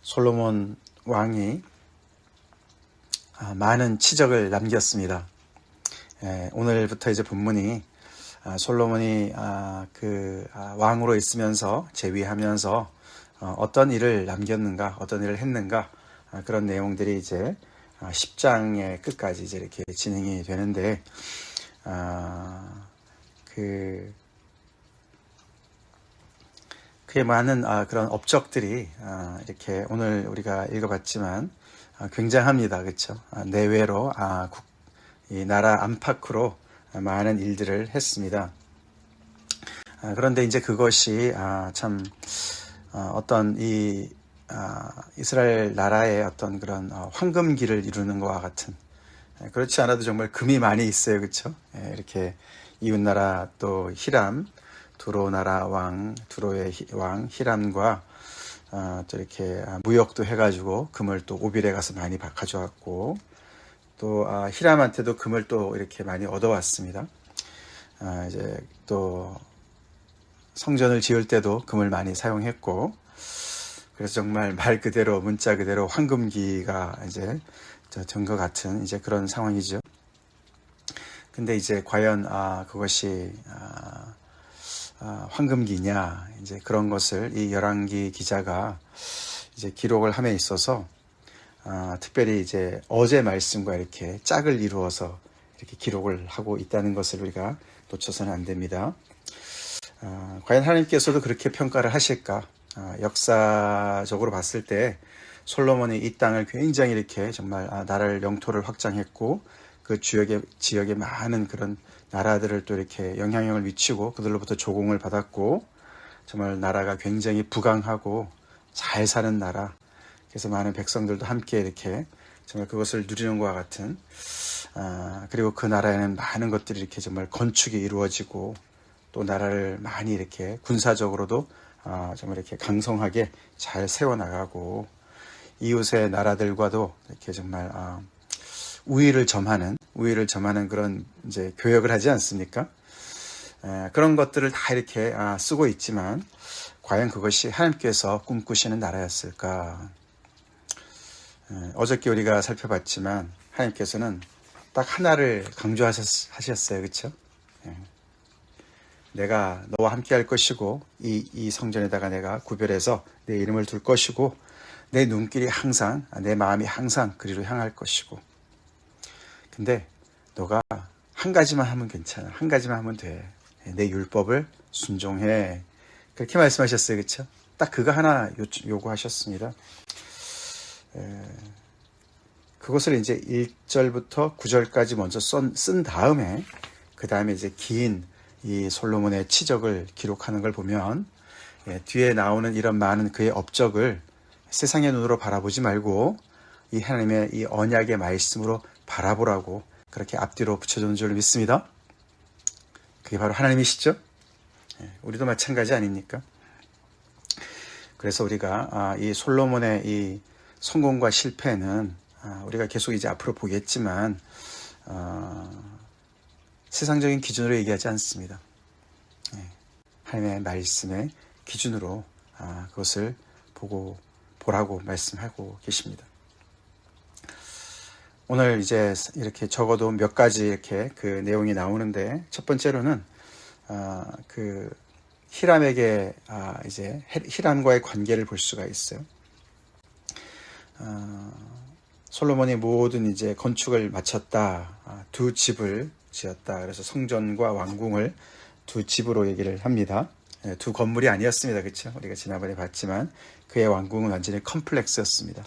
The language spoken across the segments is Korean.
솔로몬 왕이 많은 치적을 남겼습니다. 오늘부터 이제 본문이 솔로몬이 왕으로 있으면서 재위하면서 어떤 일을 남겼는가, 어떤 일을 했는가, 그런 내용들이 이제 10장의 끝까지 이제 이렇게 진행이 되는데, 그에 많은 그런 업적들이 이렇게 오늘 우리가 읽어봤지만 굉장합니다. 그렇죠? 내외로 이 나라 안팎으로 많은 일들을 했습니다. 그런데 이제 그것이 참 어떤 이 이스라엘 나라의 어떤 그런 황금기를 이루는 것과 같은, 그렇지 않아도 정말 금이 많이 있어요. 그렇죠? 이렇게 이웃나라 또 히람, 두로의 왕 히람과 또 이렇게 무역도 해가지고 금을 또 오빌에 가서 많이 가져왔고, 또 히람한테도 금을 또 이렇게 많이 얻어왔습니다. 이제 또 성전을 지을 때도 금을 많이 사용했고, 그래서 정말 말 그대로 문자 그대로 황금기가 이제 전 것 같은 이제 그런 상황이죠. 근데 이제 과연 그것이 황금기냐, 이제 그런 것을 이 열왕기 기자가 이제 기록을 함에 있어서 특별히 이제 어제 말씀과 이렇게 짝을 이루어서 이렇게 기록을 하고 있다는 것을 우리가 놓쳐서는 안 됩니다. 과연 하나님께서도 그렇게 평가를 하실까? 역사적으로 봤을 때 솔로몬이 이 땅을 굉장히 이렇게 정말 나라를 영토를 확장했고, 그 지역에 많은 그런 나라들을 또 이렇게 영향력을 미치고 그들로부터 조공을 받았고, 정말 나라가 굉장히 부강하고 잘 사는 나라, 그래서 많은 백성들도 함께 이렇게 정말 그것을 누리는 것과 같은, 그리고 그 나라에는 많은 것들이 이렇게 정말 건축이 이루어지고, 또 나라를 많이 이렇게 군사적으로도 정말 이렇게 강성하게 잘 세워나가고, 이웃의 나라들과도 이렇게 정말 우위를 점하는 그런 이제 교역을 하지 않습니까? 그런 것들을 다 이렇게 쓰고 있지만, 과연 그것이 하나님께서 꿈꾸시는 나라였을까? 어저께 우리가 살펴봤지만 하나님께서는 딱 하나를 강조하셨어요. 그렇죠? 내가 너와 함께 할 것이고, 이 성전에다가 내가 구별해서 내 이름을 둘 것이고, 내 눈길이 항상, 내 마음이 항상 그리로 향할 것이고, 근데 너가 한 가지만 하면 괜찮아. 한 가지만 하면 돼. 내 율법을 순종해. 그렇게 말씀하셨어요. 그렇죠? 딱 그거 하나 요구하셨습니다. 그것을 이제 1절부터 9절까지 먼저 쓴 다음에, 그 다음에 이제 긴 이 솔로몬의 치적을 기록하는 걸 보면, 뒤에 나오는 이런 많은 그의 업적을 세상의 눈으로 바라보지 말고 이 하나님의 이 언약의 말씀으로 바라보라고 그렇게 앞뒤로 붙여주는 줄 믿습니다. 그게 바로 하나님이시죠? 우리도 마찬가지 아닙니까? 그래서 우리가 이 솔로몬의 이 성공과 실패는 우리가 계속 이제 앞으로 보겠지만 세상적인 기준으로 얘기하지 않습니다. 하나님의 말씀의 기준으로 그것을 보라고 말씀하고 계십니다. 오늘 이제 이렇게 적어도 몇 가지 이렇게 그 내용이 나오는데, 첫 번째로는 그 히람에게 이제 히람과의 관계를 볼 수가 있어요. 솔로몬이 모든 이제 건축을 마쳤다, 두 집을 지었다. 그래서 성전과 왕궁을 두 집으로 얘기를 합니다. 두 건물이 아니었습니다. 그렇죠? 우리가 지난번에 봤지만 그의 왕궁은 완전히 컴플렉스였습니다.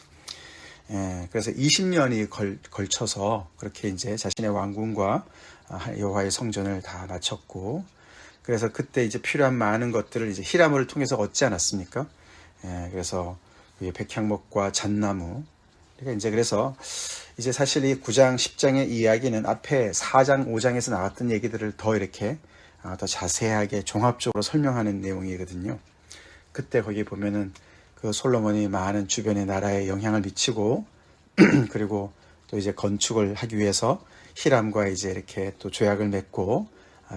그래서 20년이 걸쳐서 그렇게 이제 자신의 왕궁과 여호와의 성전을 다 마쳤고, 그래서 그때 이제 필요한 많은 것들을 이제 히람을 통해서 얻지 않았습니까? 그래서 백향목과 잣나무, 그러니까 이제 그래서 이제 사실 이 9장, 10장의 이야기는 앞에 4장, 5장에서 나왔던 얘기들을 더 이렇게 더 자세하게 종합적으로 설명하는 내용이거든요. 그때 거기 보면은 그 솔로몬이 많은 주변의 나라에 영향을 미치고 그리고 또 이제 건축을 하기 위해서 히람과 이제 이렇게 또 조약을 맺고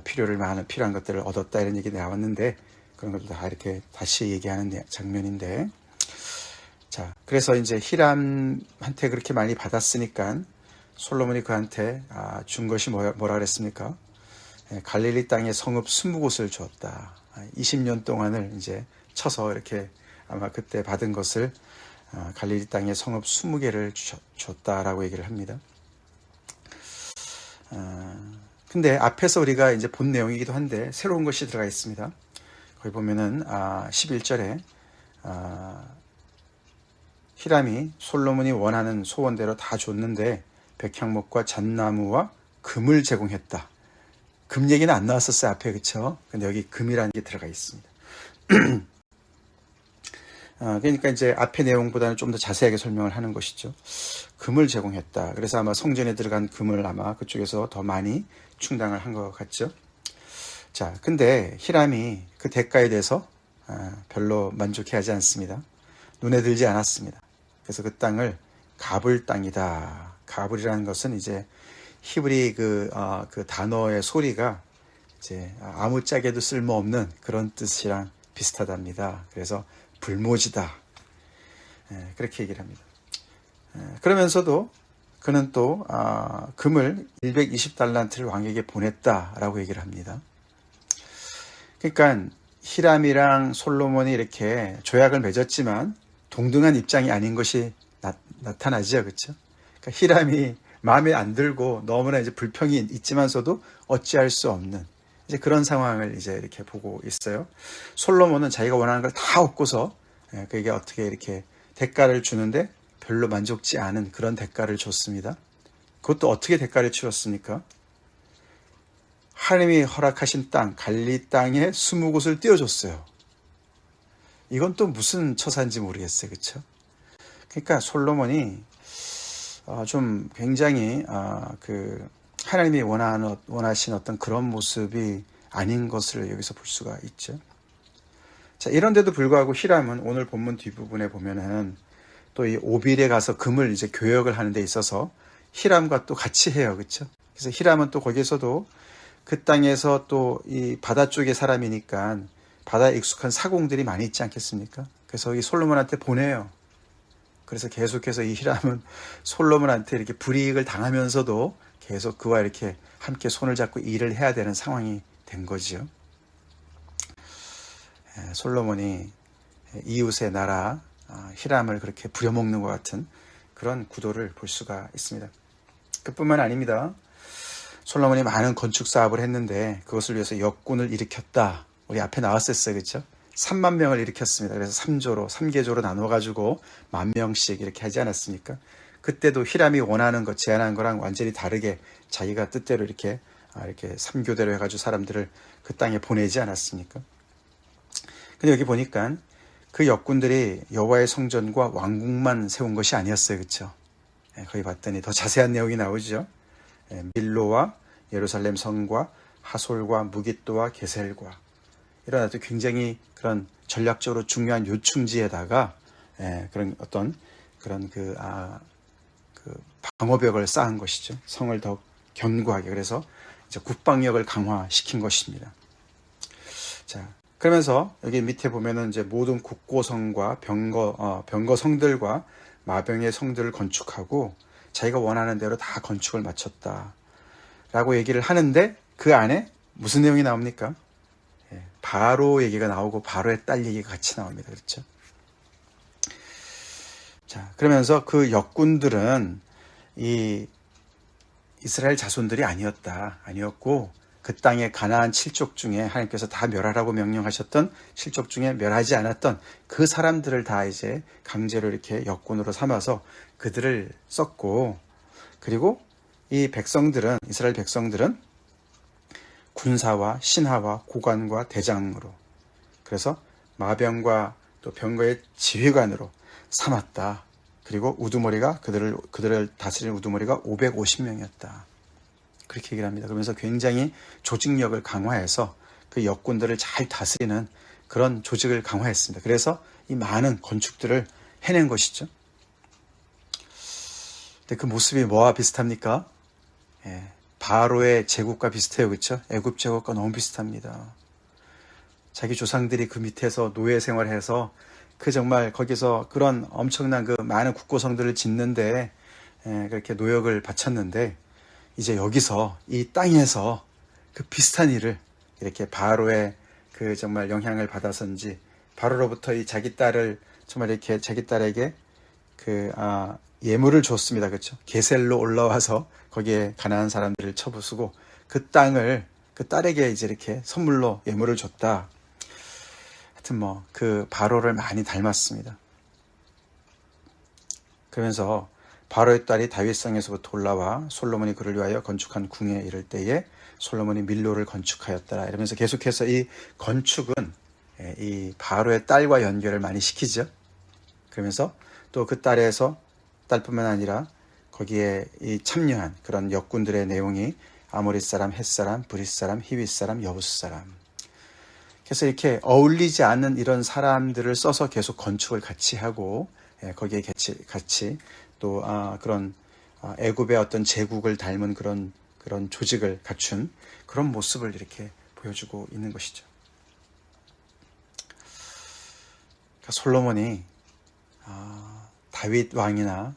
필요한 것들을 얻었다, 이런 얘기 나왔는데, 그런 것도 다 이렇게 다시 얘기하는 장면인데, 자, 그래서 이제 히람한테 그렇게 많이 받았으니까 솔로몬이 그한테 준 것이 뭐라 그랬습니까? 갈릴리 땅에 성읍 20곳을 주었다. 20년 동안을 이제 쳐서 이렇게 아마 그때 받은 것을 갈릴리 땅에 성읍 20개를 줬다라고 얘기를 합니다. 근데 앞에서 우리가 이제 본 내용이기도 한데 새로운 것이 들어가 있습니다. 거기 보면은 11절에 히람이 솔로몬이 원하는 소원대로 다 줬는데 백향목과 잣나무와 금을 제공했다. 금 얘기는 안 나왔었어요, 앞에. 그쵸? 근데 여기 금이라는 게 들어가 있습니다. 그러니까 이제 앞의 내용보다는 좀 더 자세하게 설명을 하는 것이죠. 금을 제공했다. 그래서 아마 성전에 들어간 금을 아마 그쪽에서 더 많이 충당을 한 것 같죠. 자, 근데 히람이 그 대가에 대해서 별로 만족해하지 않습니다. 눈에 들지 않았습니다. 그래서 그 땅을 가불 땅이다. 가불이라는 것은 이제 히브리 그 단어의 소리가 이제 아무짝에도 쓸모없는 그런 뜻이랑 비슷하답니다. 그래서 불모지다. 그렇게 얘기를 합니다. 그러면서도 그는 또 금을 120달란트를 왕에게 보냈다라고 얘기를 합니다. 그러니까 히람이랑 솔로몬이 이렇게 조약을 맺었지만 동등한 입장이 아닌 것이 나타나죠, 그렇죠? 그러니까 히람이 마음에 안 들고 너무나 이제 불평이 있지만서도 어찌할 수 없는 이제 그런 상황을 이제 이렇게 보고 있어요. 솔로몬은 자기가 원하는 걸 다 얻고서 그게 어떻게 이렇게 대가를 주는데 별로 만족지 않은 그런 대가를 줬습니다. 그것도 어떻게 대가를 치렀습니까? 하나님이 허락하신 땅, 갈리 땅에 20곳을 띄워줬어요. 이건 또 무슨 처사인지 모르겠어요. 그렇죠? 그러니까 솔로몬이 좀 굉장히 하나님이 원하신 어떤 그런 모습이 아닌 것을 여기서 볼 수가 있죠. 자, 이런데도 불구하고 히람은 오늘 본문 뒷부분에 보면은 또 이 오빌에 가서 금을 이제 교역을 하는 데 있어서 히람과 또 같이 해요. 그렇죠? 그래서 히람은 또 거기에서도 그 땅에서 또 이 바다 쪽의 사람이니까 바다에 익숙한 사공들이 많이 있지 않겠습니까? 그래서 이 솔로몬한테 보내요. 그래서 계속해서 이 히람은 솔로몬한테 이렇게 불이익을 당하면서도 계속 그와 이렇게 함께 손을 잡고 일을 해야 되는 상황이 된 거죠. 솔로몬이 이웃의 나라 히람을 그렇게 부려먹는 것 같은 그런 구도를 볼 수가 있습니다. 그뿐만 아닙니다. 솔로몬이 많은 건축 사업을 했는데 그것을 위해서 역군을 일으켰다. 우리 앞에 나왔었어요. 그렇죠? 3만 명을 일으켰습니다. 그래서 3계조로 나눠가지고 10,000명씩 이렇게 하지 않았습니까? 그때도 히람이 원하는 것, 제안한 거랑 완전히 다르게 자기가 뜻대로 이렇게 3교대로 해가지고 사람들을 그 땅에 보내지 않았습니까? 근데 여기 보니까 그 역군들이 여호와의 성전과 왕궁만 세운 것이 아니었어요. 그렇죠? 거기 봤더니 더 자세한 내용이 나오죠. 밀로와 예루살렘 성과 하솔과 무깃도와 게셀과 이런 아주 굉장히 그런 전략적으로 중요한 요충지에다가 그런 어떤 그런 그 방어벽을 쌓은 것이죠. 성을 더 견고하게. 그래서 이제 국방력을 강화시킨 것입니다. 자, 그러면서 여기 밑에 보면은 이제 모든 국고성과 병거 성들과 마병의 성들을 건축하고 자기가 원하는 대로 다 건축을 마쳤다라고 얘기를 하는데 그 안에 무슨 내용이 나옵니까? 바로 얘기가 나오고 바로의 딸 얘기가 같이 나옵니다. 그렇죠? 자, 그러면서 그 역군들은 이 이스라엘 자손들이 아니었고 그 땅의 가나안 7족 중에 하나님께서 다 멸하라고 명령하셨던 7족 중에 멸하지 않았던 그 사람들을 다 이제 강제로 이렇게 역군으로 삼아서 그들을 썼고, 그리고 이 백성들은, 이스라엘 백성들은 군사와 신하와 고관과 대장으로, 그래서 마병과 또 병거의 지휘관으로 삼았다. 그리고 우두머리가 그들을 다스리는 우두머리가 550명이었다. 그렇게 얘기를 합니다. 그러면서 굉장히 조직력을 강화해서 그 역군들을 잘 다스리는 그런 조직을 강화했습니다. 그래서 이 많은 건축들을 해낸 것이죠. 근데 그 모습이 뭐와 비슷합니까? 바로의 제국과 비슷해요. 그렇죠? 애굽 제국과 너무 비슷합니다. 자기 조상들이 그 밑에서 노예 생활해서 그 정말 거기서 그런 엄청난 그 많은 국고성들을 짓는데 그렇게 노역을 바쳤는데 이제 여기서 이 땅에서 그 비슷한 일을 이렇게 바로의 그 정말 영향을 받아서인지 바로로부터 이 자기 딸을 정말 이렇게 자기 딸에게 예물을 줬습니다. 그렇죠? 게셀로 올라와서 거기에 가난한 사람들을 쳐부수고 그 땅을 그 딸에게 이제 이렇게 선물로 예물을 줬다. 하여튼 뭐 그 바로를 많이 닮았습니다. 그러면서 바로의 딸이 다윗성에서부터 올라와 솔로몬이 그를 위하여 건축한 궁에 이를 때에 솔로몬이 밀로를 건축하였더라. 이러면서 계속해서 이 건축은 이 바로의 딸과 연결을 많이 시키죠. 그러면서 또 그 딸뿐만 아니라 거기에 이 참여한 그런 역군들의 내용이 아모리 사람, 헷 사람, 브릿 사람, 히윗 사람, 여부스 사람. 그래서 이렇게 어울리지 않는 이런 사람들을 써서 계속 건축을 같이 하고 거기에 같이 또 그런 애굽의 어떤 제국을 닮은 그런 조직을 갖춘 그런 모습을 이렇게 보여주고 있는 것이죠. 그러니까 솔로몬이 다윗 왕이나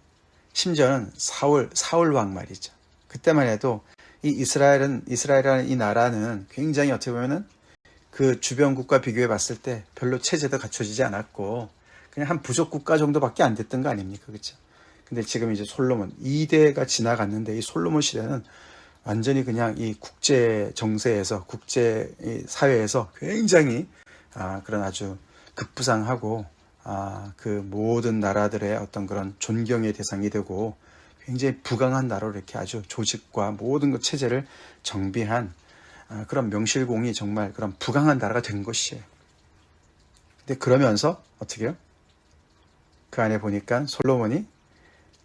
심지어는 사울 왕 말이죠. 그때만 해도 이 이스라엘이라는 이 나라는 굉장히 어떻게 보면은 그 주변 국가 비교해 봤을 때 별로 체제도 갖춰지지 않았고 그냥 한 부족 국가 정도밖에 안 됐던 거 아닙니까? 그렇죠? 근데 지금 이제 솔로몬 2대가 지나갔는데 이 솔로몬 시대는 완전히 그냥 이 국제 정세에서 국제 사회에서 굉장히 그런 아주 급부상하고 그 모든 나라들의 어떤 그런 존경의 대상이 되고 굉장히 부강한 나라로 이렇게 아주 조직과 모든 그 체제를 정비한 그런 명실공히 정말 그런 부강한 나라가 된 것이에요. 근데 그러면서 어떻게 해요? 그 안에 보니까 솔로몬이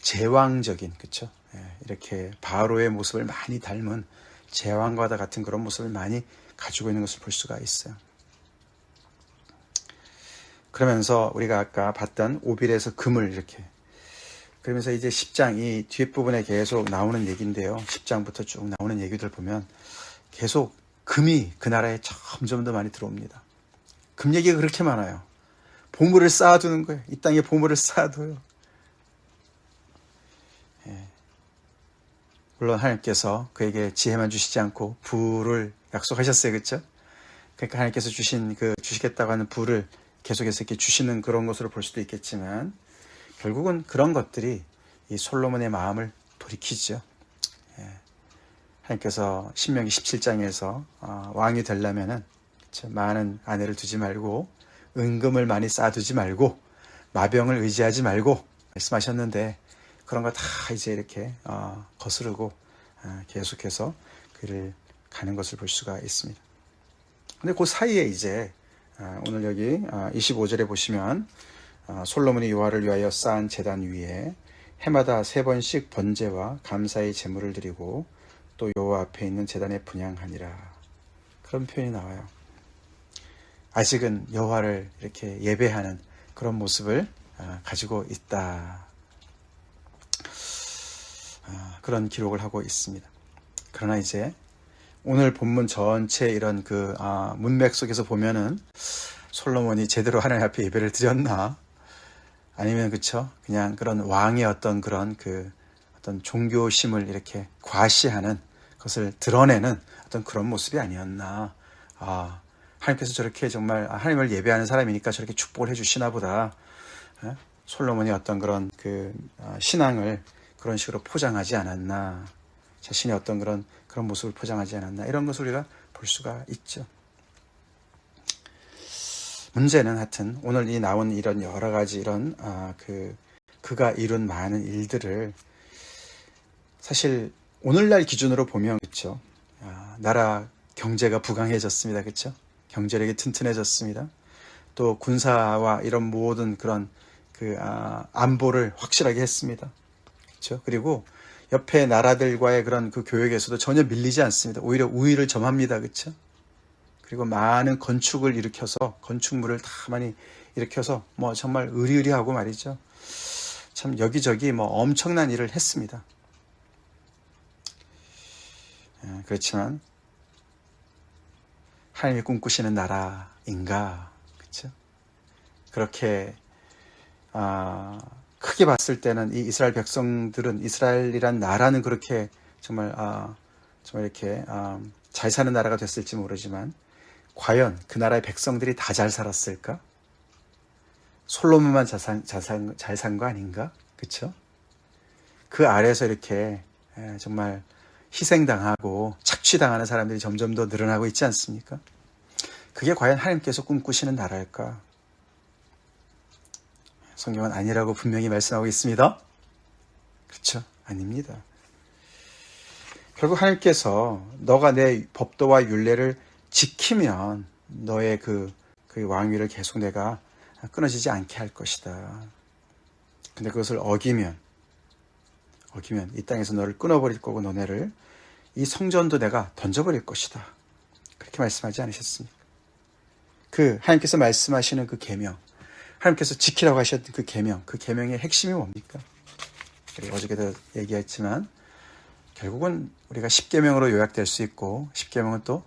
제왕적인, 그렇죠? 이렇게 바로의 모습을 많이 닮은 제왕과 같은 그런 모습을 많이 가지고 있는 것을 볼 수가 있어요. 그러면서 우리가 아까 봤던 오빌에서 금을 이렇게 그러면서 이제 10장 이 뒷부분에 계속 나오는 얘기인데요. 10장부터 쭉 나오는 얘기들 보면 계속 금이 그 나라에 점점 더 많이 들어옵니다. 금 얘기가 그렇게 많아요. 보물을 쌓아두는 거예요. 이 땅에 보물을 쌓아둬요. 물론 하나님께서 그에게 지혜만 주시지 않고 부를 약속하셨어요. 그렇죠? 그러니까 하나님께서 주시겠다고 하는 부를 계속해서 이렇게 주시는 그런 것으로 볼 수도 있겠지만 결국은 그런 것들이 이 솔로몬의 마음을 돌이키죠. 하나님께서 신명기 17장에서 왕이 되려면은 많은 아내를 두지 말고 은금을 많이 쌓아두지 말고 마병을 의지하지 말고 말씀하셨는데 그런 거 다 이제 이렇게 거스르고 계속해서 그를 가는 것을 볼 수가 있습니다. 근데 그 사이에 이제 오늘 여기 25절에 보시면 솔로몬이 여호와를 위하여 쌓은 제단 위에 해마다 3번씩 번제와 감사의 제물을 드리고 또 여호와 앞에 있는 제단에 분향하니라. 그런 표현이 나와요. 아직은 여호와를 이렇게 예배하는 그런 모습을 가지고 있다. 그런 기록을 하고 있습니다. 그러나 이제 오늘 본문 전체 이런 문맥 속에서 보면은 솔로몬이 제대로 하나님 앞에 예배를 드렸나? 아니면 그쵸? 그냥 그런 왕의 어떤 그런 어떤 종교심을 이렇게 과시하는 것을 드러내는 어떤 그런 모습이 아니었나? 하나님께서 저렇게 정말 하나님을 예배하는 사람이니까 저렇게 축복을 해주시나 보다. 솔로몬이 어떤 그런 신앙을 그런 식으로 포장하지 않았나? 자신의 어떤 그런 모습을 포장하지 않았나? 이런 것을 우리가 볼 수가 있죠. 문제는 하여튼 오늘 이 나온 이런 여러 가지 이런 그가 이룬 많은 일들을 사실 오늘날 기준으로 보면 그렇죠. 나라 경제가 부강해졌습니다. 그렇죠? 경제력이 튼튼해졌습니다. 또 군사와 이런 모든 그런 안보를 확실하게 했습니다. 그렇죠? 그리고 옆에 나라들과의 그런 교역에서도 전혀 밀리지 않습니다. 오히려 우위를 점합니다. 그렇죠? 그리고 많은 건축을 일으켜서 건축물을 다 많이 일으켜서 정말 의리의리하고 말이죠. 참 여기저기 엄청난 일을 했습니다. 그렇지만 하나님이 꿈꾸시는 나라인가? 그렇죠? 그렇게 크게 봤을 때는 이 이스라엘 백성들은, 이스라엘이란 나라는 그렇게 정말 정말 이렇게 잘 사는 나라가 됐을지 모르지만, 과연 그 나라의 백성들이 다 잘 살았을까? 솔로몬만 잘 산 거 아닌가? 그쵸? 그 아래에서 이렇게 정말 희생당하고 착취당하는 사람들이 점점 더 늘어나고 있지 않습니까? 그게 과연 하나님께서 꿈꾸시는 나라일까? 성경은 아니라고 분명히 말씀하고 있습니다. 그렇죠? 아닙니다. 결국 하나님께서 너가 내 법도와 율례를 지키면 너의 그 왕위를 계속 내가 끊어지지 않게 할 것이다. 근데 그것을 어기면 이 땅에서 너를 끊어버릴 거고, 너네를 이 성전도 내가 던져버릴 것이다. 그렇게 말씀하지 않으셨습니까? 하나님께서 말씀하시는 그 계명, 하나님께서 지키라고 하셨던 그 계명의 핵심이 뭡니까? 어저께도 얘기했지만 결국은 우리가 10계명으로 요약될 수 있고, 10계명은 또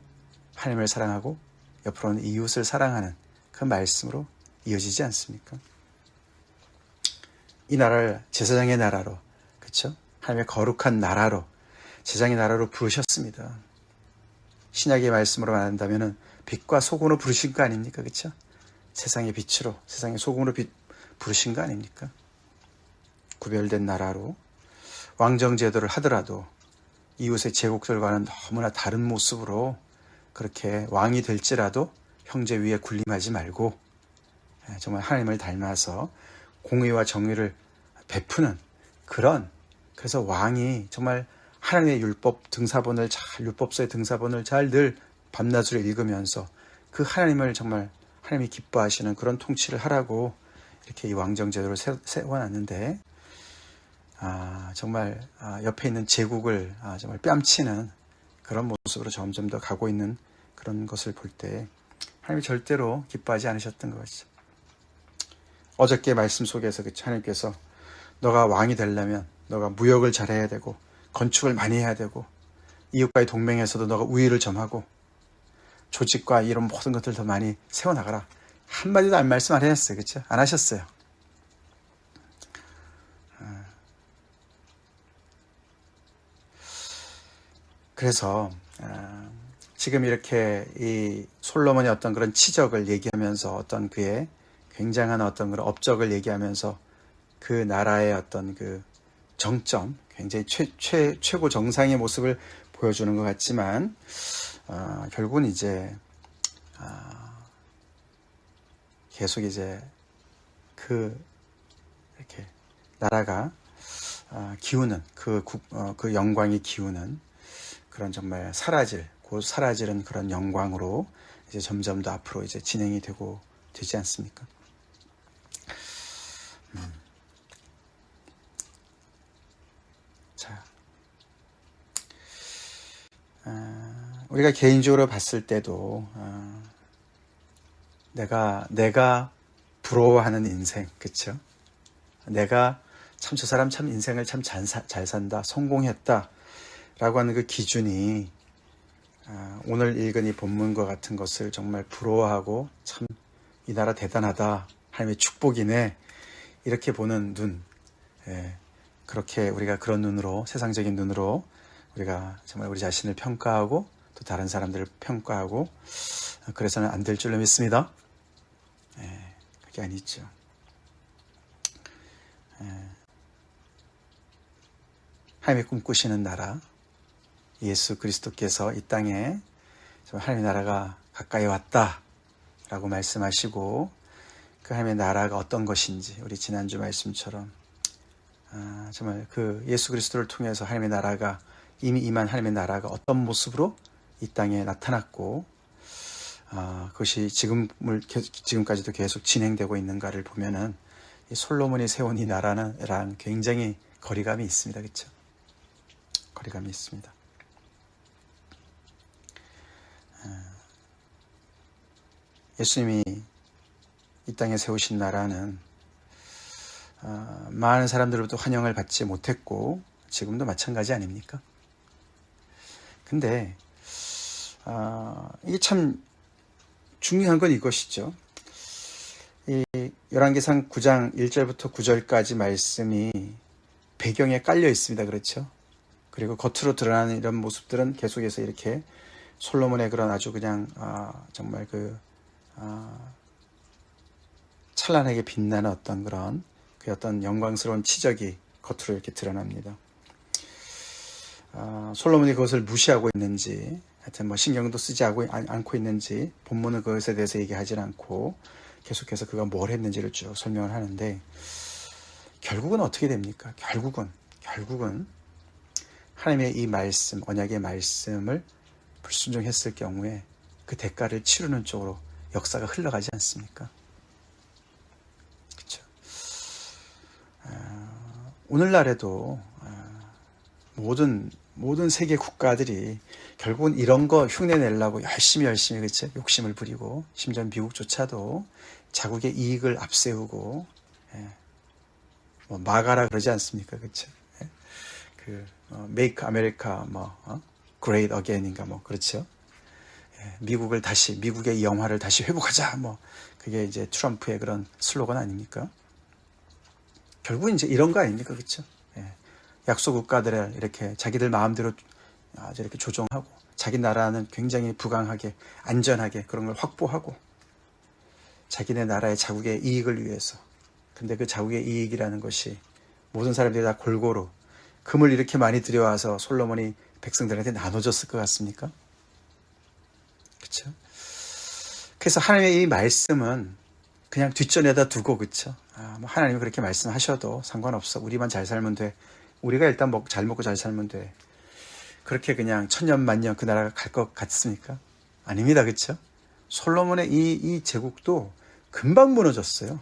하나님을 사랑하고 옆으로는 이웃을 사랑하는 그 말씀으로 이어지지 않습니까? 이 나라를 제사장의 나라로, 그렇죠? 하나님의 거룩한 나라로, 제사장의 나라로 부르셨습니다. 신약의 말씀으로 말한다면은 빛과 소금으로 부르신 거 아닙니까? 그렇죠? 세상의 빛으로, 세상의 소금으로 부르신 거 아닙니까? 구별된 나라로 왕정제도를 하더라도 이웃의 제국들과는 너무나 다른 모습으로 그렇게 왕이 될지라도 형제 위에 군림하지 말고 정말 하나님을 닮아서 공의와 정의를 베푸는 그래서 왕이 정말 하나님의 율법서의 등사본을 잘 늘 밤낮으로 읽으면서 그 하나님이 기뻐하시는 그런 통치를 하라고 이렇게 이 왕정제도를 세워놨는데, 정말 옆에 있는 제국을 정말 뺨치는 그런 모습으로 점점 더 가고 있는 그런 것을 볼 때 하나님이 절대로 기뻐하지 않으셨던 것이죠. 어저께 말씀 속에서 하나님께서 너가 왕이 되려면 너가 무역을 잘해야 되고 건축을 많이 해야 되고 이웃과의 동맹에서도 너가 우위를 점하고 조직과 이런 모든 것들 더 많이 세워나가라. 한마디도 말씀 안 했어요. 그렇죠? 안 하셨어요. 그래서 지금 이렇게 이 솔로몬의 어떤 그런 치적을 얘기하면서 어떤 그의 굉장한 어떤 그런 업적을 얘기하면서 그 나라의 어떤 그 정점, 굉장히 최고 정상의 모습을 보여주는 것 같지만 결국은 이제 계속 이제 이렇게 나라가 기우는 그 영광이 기우는 그런 정말 곧 사라지는 그런 영광으로 이제 점점 더 앞으로 이제 진행이 되지 않습니까? 자, 우리가 개인적으로 봤을 때도 내가 부러워하는 인생, 그렇죠? 내가 참 저 사람 참 인생을 참 잘 산다, 성공했다 라고 하는 그 기준이 오늘 읽은 이 본문과 같은 것을 정말 부러워하고 참 이 나라 대단하다, 하나님의 축복이네, 이렇게 보는 눈, 그렇게 우리가 그런 눈으로, 세상적인 눈으로 우리가 정말 우리 자신을 평가하고 또 다른 사람들을 평가하고 그래서는 안 될 줄로 믿습니다. 그게 아니죠. 하나님의 꿈꾸시는 나라, 예수 그리스도께서 이 땅에 하나님의 나라가 가까이 왔다라고 말씀하시고 그 하나님의 나라가 어떤 것인지 우리 지난주 말씀처럼 정말 그 예수 그리스도를 통해서 하나님의 나라가 이미 임한 하나님의 나라가 어떤 모습으로 이 땅에 나타났고 그것이 지금까지도 계속 진행되고 있는가를 보면은 이 솔로몬이 세운 이 나라랑 굉장히 거리감이 있습니다. 그렇죠? 거리감이 있습니다. 예수님이 이 땅에 세우신 나라는 많은 사람들로부터 환영을 받지 못했고 지금도 마찬가지 아닙니까? 근데 이게 참 중요한 건 이것이죠. 이 열왕기상 9장 1절부터 9절까지 말씀이 배경에 깔려 있습니다. 그렇죠? 그리고 겉으로 드러나는 이런 모습들은 계속해서 이렇게 솔로몬의 그런 아주 그냥 정말 찬란하게 빛나는 어떤 그런 그 어떤 영광스러운 치적이 겉으로 이렇게 드러납니다. 솔로몬이 그것을 무시하고 있는지, 하여튼 뭐 신경도 쓰지 않고 있는지, 본문은 그것에 대해서 얘기하지 않고 계속해서 그가 뭘 했는지를 쭉 설명을 하는데, 결국은 어떻게 됩니까? 결국은 하나님의 이 말씀, 언약의 말씀을 불순종했을 경우에 그 대가를 치르는 쪽으로 역사가 흘러가지 않습니까? 그렇죠. 오늘날에도 모든 세계 국가들이 결국은 이런 거 흉내 내려고 열심히 그렇죠? 욕심을 부리고, 심지어 미국조차도 자국의 이익을 앞세우고 뭐 막아라 그러지 않습니까? 그렇죠? Make America Great Again인가 그렇죠? 미국의 영화를 다시 회복하자 그게 이제 트럼프의 그런 슬로건 아닙니까? 결국은 이제 이런 거 아닙니까? 그렇죠? 약소 국가들을 이렇게 자기들 마음대로 이렇게 조종하고, 자기 나라는 굉장히 부강하게 안전하게 그런 걸 확보하고, 자기네 나라의 자국의 이익을 위해서. 근데 그 자국의 이익이라는 것이 모든 사람들이 다 골고루 금을 이렇게 많이 들여와서 솔로몬이 백성들한테 나눠줬을 것 같습니까? 그렇죠? 그래서 하나님의 이 말씀은 그냥 뒷전에다 두고, 그렇죠? 하나님이 그렇게 말씀하셔도 상관없어. 우리만 잘 살면 돼. 우리가 일단 잘 먹고 잘 살면 돼. 그렇게 그냥 천년만년 그 나라가 갈 것 같습니까? 아닙니다. 그렇죠? 솔로몬의 이 제국도 금방 무너졌어요.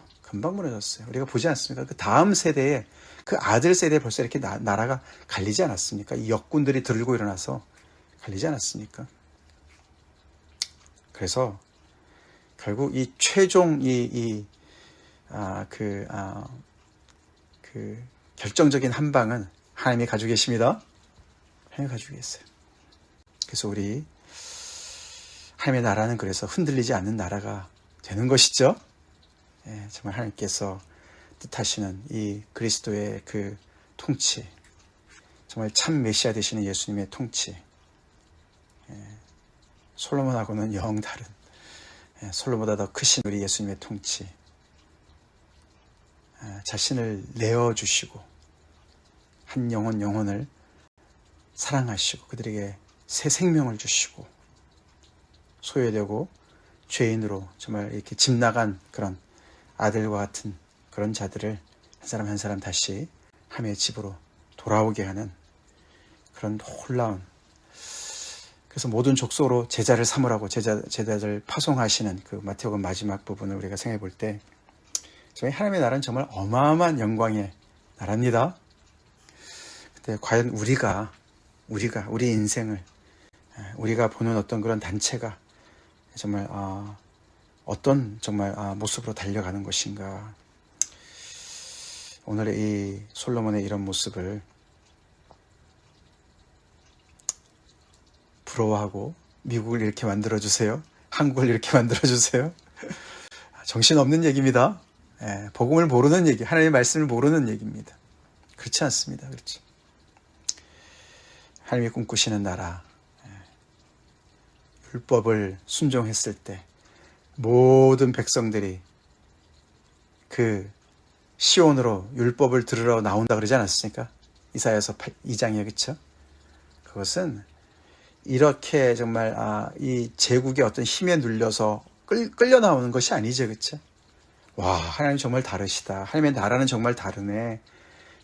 우리가 보지 않습니까? 그 다음 세대에, 그 아들 세대에 벌써 이렇게 나라가 갈리지 않았습니까? 이 역군들이 들고 일어나서 갈리지 않았습니까? 그래서 결국 이 최종 결정적인 한 방은 하나님이 가지고 계십니다. 하나님이 가지고 계세요. 그래서 우리 하나님의 나라는 그래서 흔들리지 않는 나라가 되는 것이죠. 정말 하나님께서 뜻하시는 이 그리스도의 그 통치, 정말 참 메시아 되시는 예수님의 통치, 솔로몬하고는 영 다른, 솔로몬보다 더 크신 우리 예수님의 통치, 자신을 내어주시고 한 영혼을 사랑하시고 그들에게 새 생명을 주시고, 소외되고 죄인으로 정말 이렇게 집 나간 그런 아들과 같은 그런 자들을 한 사람 한 사람 다시 하나님의 집으로 돌아오게 하는 그런 놀라운, 그래서 모든 족속으로 제자를 삼으라고 제자들 파송하시는 그 마태복음 마지막 부분을 우리가 생각해 볼 때, 저희 하나님의 나라는 정말 어마어마한 영광의 나라입니다. 근데 과연 우리 인생을, 우리가 보는 어떤 그런 단체가 정말 어떤 정말 모습으로 달려가는 것인가. 오늘의 이 솔로몬의 이런 모습을 부러워하고, 미국을 이렇게 만들어주세요, 한국을 이렇게 만들어주세요, 정신없는 얘기입니다. 복음을 모르는 얘기, 하나님의 말씀을 모르는 얘기입니다. 그렇지 않습니다. 그렇죠? 하나님이 꿈꾸시는 나라, 율법을 순종했을 때 모든 백성들이 그 시온으로 율법을 들으러 나온다 그러지 않았습니까? 이사야서 2장에, 그렇죠? 그것은 이렇게 정말 이 제국의 어떤 힘에 눌려서 끌려 나오는 것이 아니죠. 그렇죠? 와, 하나님 정말 다르시다. 하나님의 나라는 정말 다르네.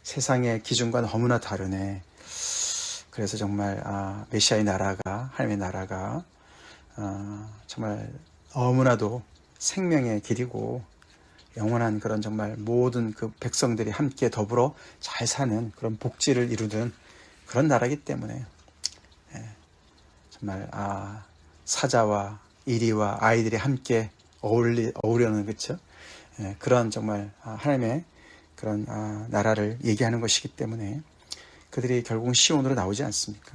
세상의 기준과 너무나 다르네. 그래서 정말 메시아의 나라가, 하나님의 나라가 정말 너무나도 생명의 길이고 영원한 그런 정말 모든 그 백성들이 함께 더불어 잘 사는 그런 복지를 이루는 그런 나라이기 때문에 정말 사자와 이리와 아이들이 함께 어우려는, 그렇죠? 그런 정말 하나님의 그런 나라를 얘기하는 것이기 때문에 그들이 결국은 시온으로 나오지 않습니까?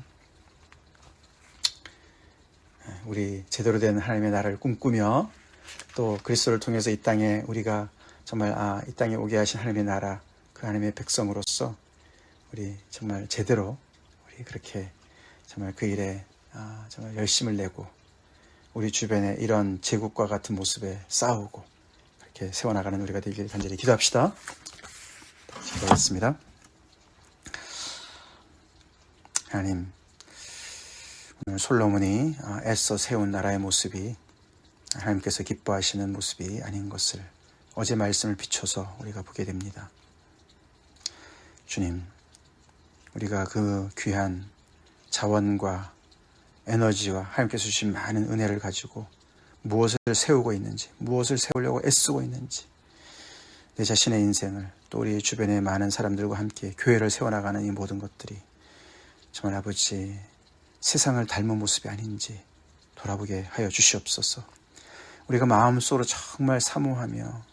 우리 제대로 된 하나님의 나라를 꿈꾸며 또 그리스도를 통해서 이 땅에 우리가 정말 이 땅에 오게 하신 하나님의 나라, 그 하나님의 백성으로서 우리 정말 제대로 우리 그렇게 정말 그 일에 정말 열심을 내고 우리 주변에 이런 제국과 같은 모습에 싸우고 그렇게 세워나가는 우리가 되길 간절히 기도합시다. 기도하겠습니다. 하나님, 오늘 솔로몬이 애써 세운 나라의 모습이 하나님께서 기뻐하시는 모습이 아닌 것을 어제 말씀을 비춰서 우리가 보게 됩니다. 주님, 우리가 그 귀한 자원과 에너지와 하나님께서 주신 많은 은혜를 가지고 무엇을 세우고 있는지, 무엇을 세우려고 애쓰고 있는지, 내 자신의 인생을 또 우리 주변의 많은 사람들과 함께 교회를 세워나가는 이 모든 것들이 정말 아버지 세상을 닮은 모습이 아닌지 돌아보게 하여 주시옵소서. 우리가 마음속으로 정말 사모하며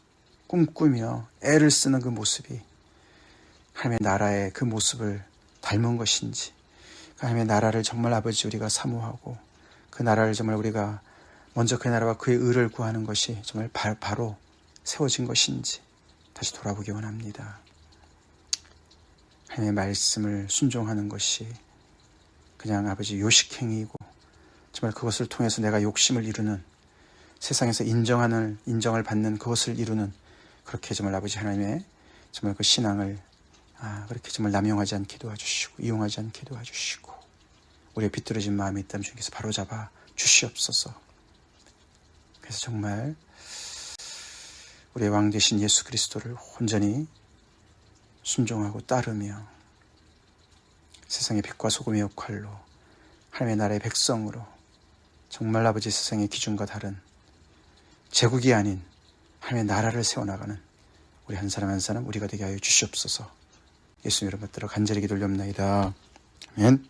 꿈꾸며 애를 쓰는 그 모습이 하나님의 나라의 그 모습을 닮은 것인지, 하나님의 나라를 정말 아버지 우리가 사모하고 그 나라를 정말 우리가 먼저 그 나라와 그의 의를 구하는 것이 정말 바로 세워진 것인지 다시 돌아보기 원합니다. 하나님의 말씀을 순종하는 것이 그냥 아버지 요식행위이고 정말 그것을 통해서 내가 욕심을 이루는, 세상에서 인정을 받는 그것을 이루는, 그렇게 정말 아버지 하나님의 정말 그 신앙을 그렇게 정말 남용하지 않게 도와주시고 이용하지 않게 도와주시고 우리의 비뚤어진 마음이 있다면 주님께서 바로잡아 주시옵소서. 그래서 정말 우리의 왕 되신 예수 그리스도를 온전히 순종하고 따르며 세상의 빛과 소금의 역할로 하나님의 나라의 백성으로 정말 아버지 세상의 기준과 다른 제국이 아닌 하나님의 나라를 세워나가는 우리 한 사람 한 사람 우리가 되게 하여 주시옵소서. 예수님 이름 받들어 간절히 기도를 올려옵나이다. 아멘.